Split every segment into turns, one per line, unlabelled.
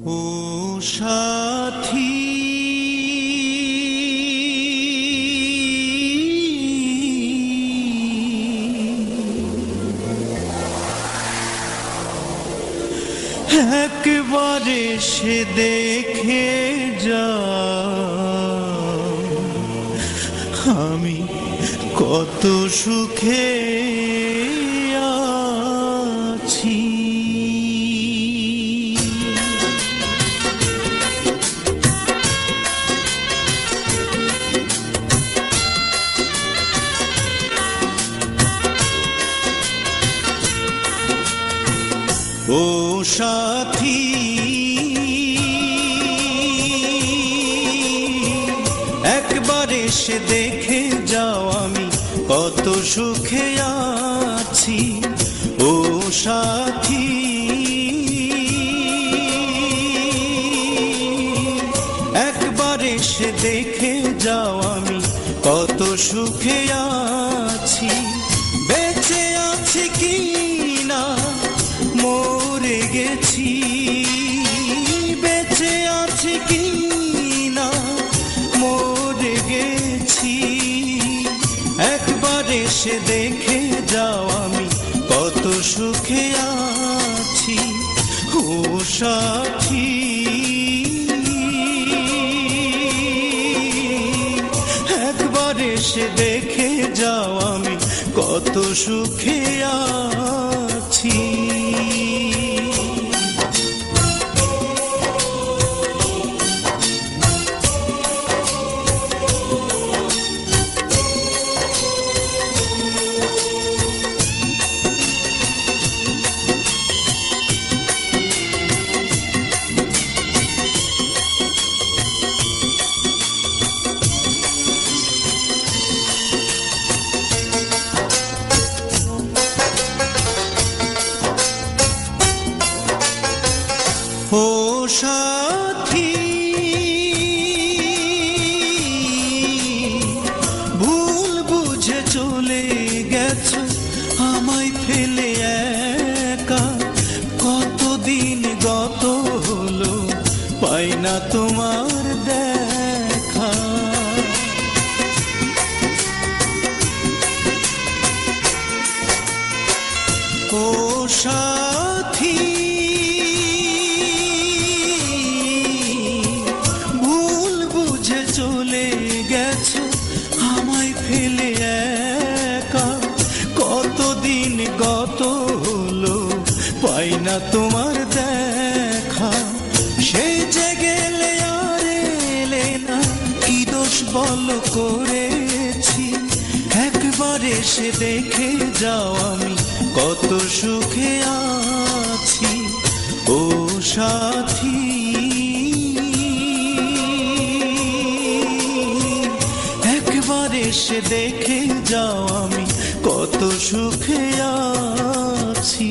ও সাথী একবারে সে দেখে যাও আমি কত সুখে আছি। ও সাথী একবার এসে দেখে যাও আমি কত সুখে আছি। ও সাথী একবার এসে দেখে যাও আমি কত সুখে আছি। বেঁচে আছি কি না মরে গেছি, বেঁচে আছি কি না মরে গেছি। একবার এসে দেখে যাও আমি কত সুখে আছি। ও সাথী একবার এসে দেখে যাও আমি কত সুখে আছি। ও সাথী ভুল বুঝে চলে গেছো আমায় ফেলে একা। কতদিন গত হলো পাই না তোমার দেখা। ও সাথী চলে গেছো আমায় ফেলে একা। কতদিন গত হলো পাই না তোমার দেখা। সেই যে গেলে আর এলে না কি দোষ বল করেছি। একবার এসে দেখে যাও আমি কত সুখে আছি। ও সাথী এসে দেখে যাও আমি কত সুখে আছি।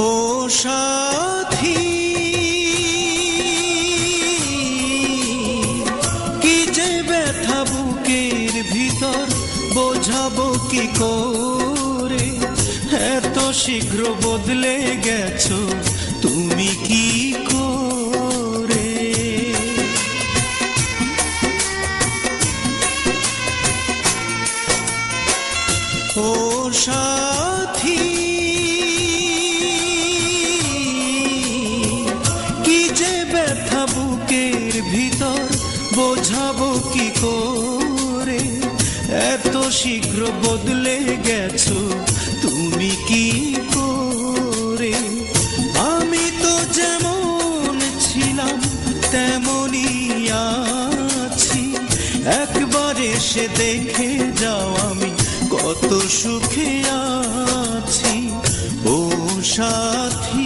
ও সাথী কি যে ব্যথা বুকের ভিতর বোঝাবো কি করে। এত শীঘ্র বদলে গেছো তুমি কি করে। ও সাথী ব্যথা বুকের ভিতর বোঝাবো কি করে। এত শীঘ্র বদলে গেছো তুমি কি করে। আমি তো যেমন ছিলাম তেমনই আছি। একবার এসে দেখে যাও আমি কত সুখে আছি। ও সাথী